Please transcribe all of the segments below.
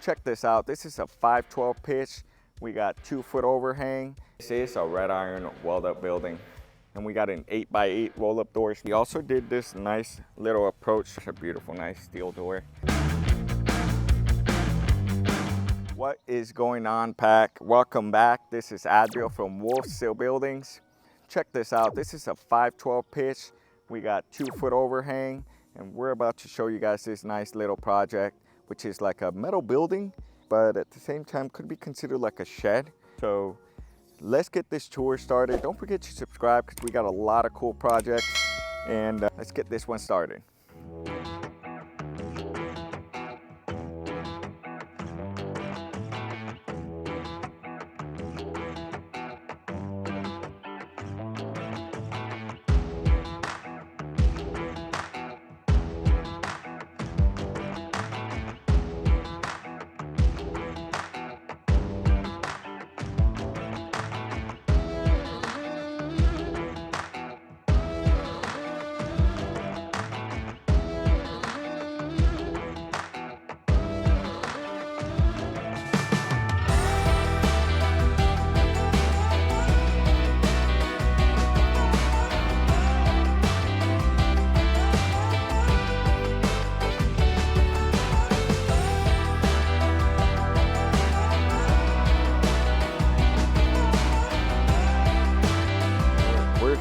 Check this out. This is a 512 pitch. We got 2-foot overhang. This is a red iron weld up building. And we got an 8x8 roll up doors. We also did this nice little approach. It's a beautiful, nice steel door. What is going on, Pack? Welcome back. This is Adbeel from WolfSteel Buildings. Check this out. This is a 512 pitch. We got 2-foot overhang, and we're about to show you guys this nice little project, which is like a metal building, but at the same time could be considered like a shed. So let's get this tour started. Don't forget to subscribe because we got a lot of cool projects, and let's get this one started.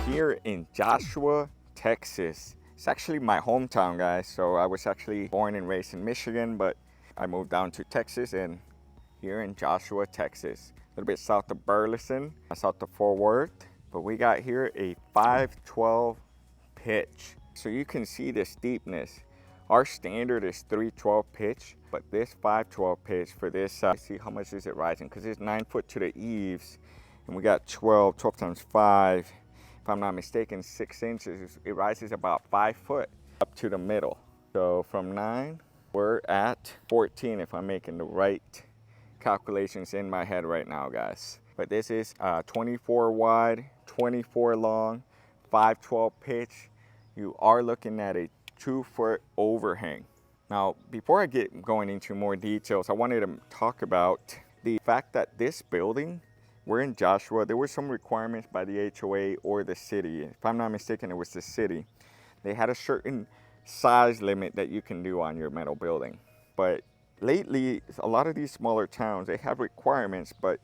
Here in Joshua, Texas. It's actually my hometown, guys. So I was actually born and raised in Michigan, but I moved down to Texas, and here in Joshua, Texas, a little bit south of Burleson, south of Fort Worth. But we got here a 512 pitch. So you can see the steepness. Our standard is 312 pitch, but this 512 pitch for this, see how much is it rising? Because it's 9 foot to the eaves, and we got 12 times 5. If I'm not mistaken, 6 inches. It rises about 5 foot up to the middle. So from 9, we're at 14 if I'm making the right calculations in my head right now, guys. But this is 24 wide, 24 long, 512 pitch. You are looking at a 2-foot overhang. Now, before I get going into more details, I wanted to talk about the fact that this building, we're in Joshua. There were some requirements by the HOA or the city. If I'm not mistaken, it was the city. They had a certain size limit that you can do on your metal building. But lately, a lot of these smaller towns, they have requirements, but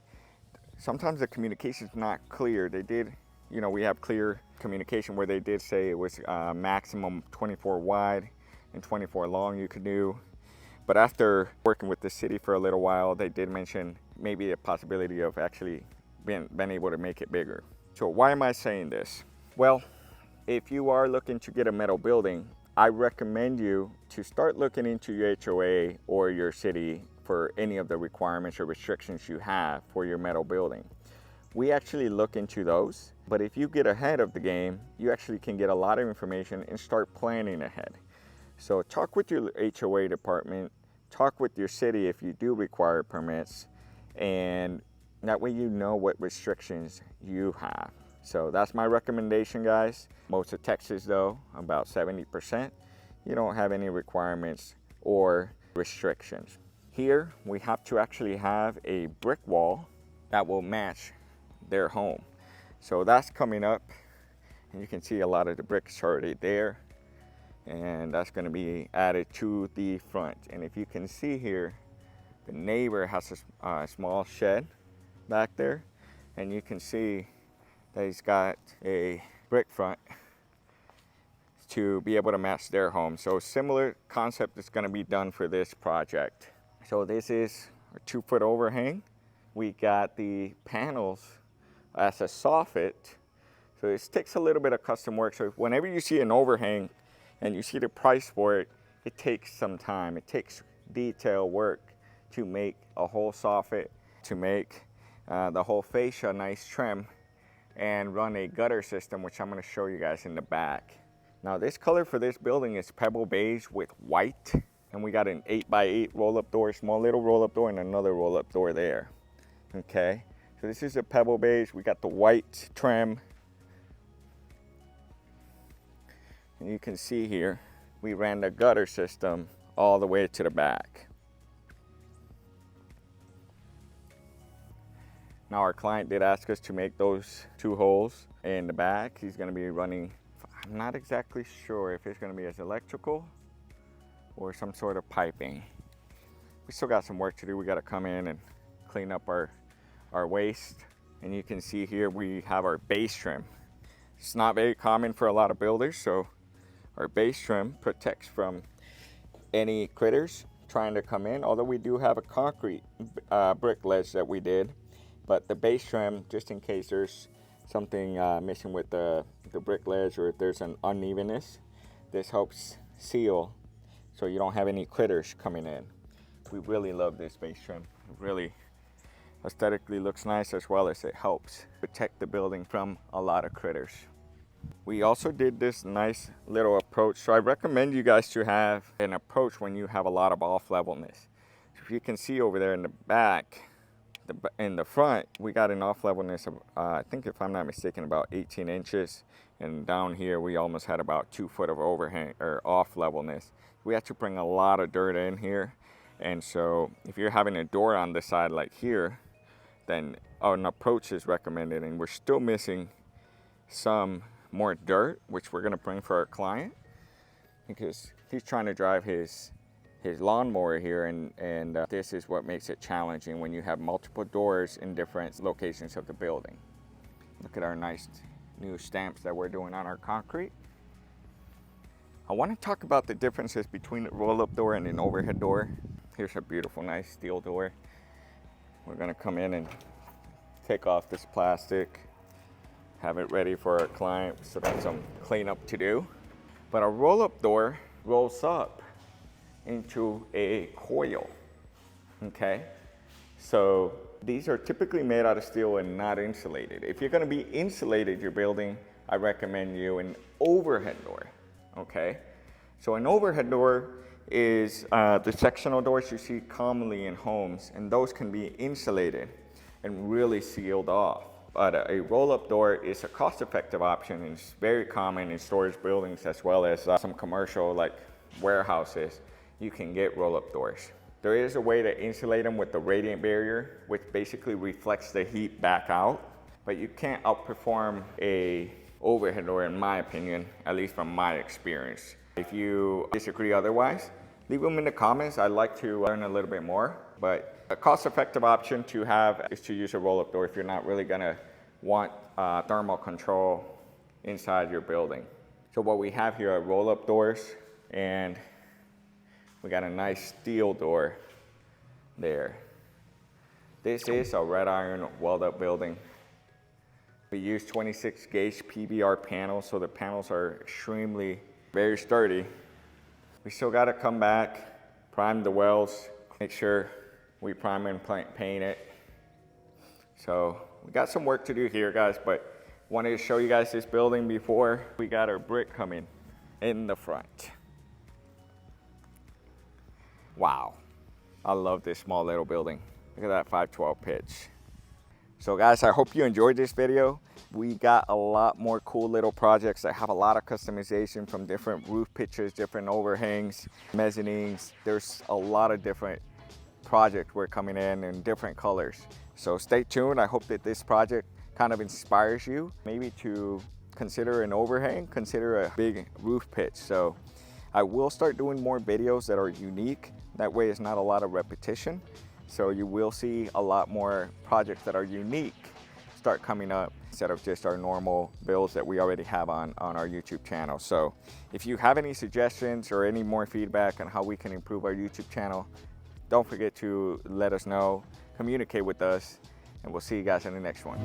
sometimes the communication is not clear. They did, we have clear communication where they did say it was maximum 24 wide and 24 long you could do. But after working with the city for a little while, they did mention maybe a possibility of actually being able to make it bigger. So why am I saying this? Well, if you are looking to get a metal building, I recommend you to start looking into your HOA or your city for any of the requirements or restrictions you have for your metal building. We actually look into those, but if you get ahead of the game, you actually can get a lot of information and start planning ahead. So talk with your HOA department, talk with your city if you do require permits, and that way you know what restrictions you have. So that's my recommendation, guys. Most of Texas, though, about 70%, you don't have any requirements or restrictions. Here, we have to actually have a brick wall that will match their home. So that's coming up, and you can see a lot of the bricks already there. And that's going to be added to the front. And if you can see here, the neighbor has a small shed back there, and you can see that he's got a brick front to be able to match their home. So similar concept is going to be done for this project. So this is a 2-foot overhang. We got the panels as a soffit. So this takes a little bit of custom work. So whenever you see an overhang, and you see the price for it, it takes some time. It takes detail work to make a whole soffit, to make the whole fascia nice trim, and run a gutter system, which I'm gonna show you guys in the back. Now this color for this building is pebble beige with white, and we got an 8x8 roll-up door, small little roll-up door, and another roll-up door there. Okay, so this is a pebble beige. We got the white trim. And you can see here, we ran the gutter system all the way to the back. Now our client did ask us to make those 2 holes in the back. He's gonna be running, I'm not exactly sure if it's gonna be as electrical or some sort of piping. We still got some work to do. We gotta come in and clean up our waste. And you can see here we have our base trim. It's not very common for a lot of builders, so our base trim protects from any critters trying to come in, although we do have a concrete brick ledge that we did. But the base trim, just in case there's something missing with the brick ledge, or if there's an unevenness, this helps seal so you don't have any critters coming in. We really love this base trim. It really aesthetically looks nice, as well as it helps protect the building from a lot of critters. We also did this nice little approach. So I recommend you guys to have an approach when you have a lot of off levelness. If you can see over there in the back, in the front, we got an off levelness of, I think if I'm not mistaken, about 18 inches. And down here, we almost had about 2 foot of overhang or off levelness. We had to bring a lot of dirt in here. And so if you're having a door on the side like here, then an approach is recommended. And we're still missing some more dirt, which we're gonna bring for our client, because he's trying to drive his lawnmower here, and this is what makes it challenging when you have multiple doors in different locations of the building. Look at our nice new stamps that we're doing on our concrete. I want to talk about the differences between a roll-up door and an overhead door. Here's a beautiful, nice steel door. We're gonna come in and take off this plastic, have it ready for our client. So that's some cleanup to do. But a roll-up door rolls up into a coil, okay? So these are typically made out of steel and not insulated. If you're gonna be insulated your building, I recommend you an overhead door, okay? So an overhead door is the sectional doors you see commonly in homes, and those can be insulated and really sealed off. But a roll-up door is a cost-effective option, and it's very common in storage buildings, as well as some commercial like warehouses. You can get roll-up doors. There is a way to insulate them with the radiant barrier, which basically reflects the heat back out, but you can't outperform a overhead door, in my opinion, at least from my experience. If you disagree otherwise, leave them in the comments. I'd like to learn a little bit more, but a cost-effective option to have is to use a roll-up door if you're not really gonna want thermal control inside your building. So what we have here are roll-up doors, and we got a nice steel door there. This is a red iron weld-up building. We use 26 gauge PBR panels, so the panels are extremely very sturdy. We still got to come back, prime the welds, make sure we prime and paint it. So we got some work to do here, guys, but wanted to show you guys this building before we got our brick coming in the front. Wow, I love this small little building. Look at that 512 pitch. So guys, I hope you enjoyed this video. We got a lot more cool little projects that have a lot of customization, from different roof pitches, different overhangs, mezzanines. There's a lot of different projects we're coming in different colors. So stay tuned. I hope that this project kind of inspires you maybe to consider an overhang, consider a big roof pitch. So I will start doing more videos that are unique. That way it's not a lot of repetition. So you will see a lot more projects that are unique start coming up, instead of just our normal builds that we already have on our YouTube channel. So if you have any suggestions or any more feedback on how we can improve our YouTube channel, don't forget to let us know, communicate with us, and we'll see you guys in the next one.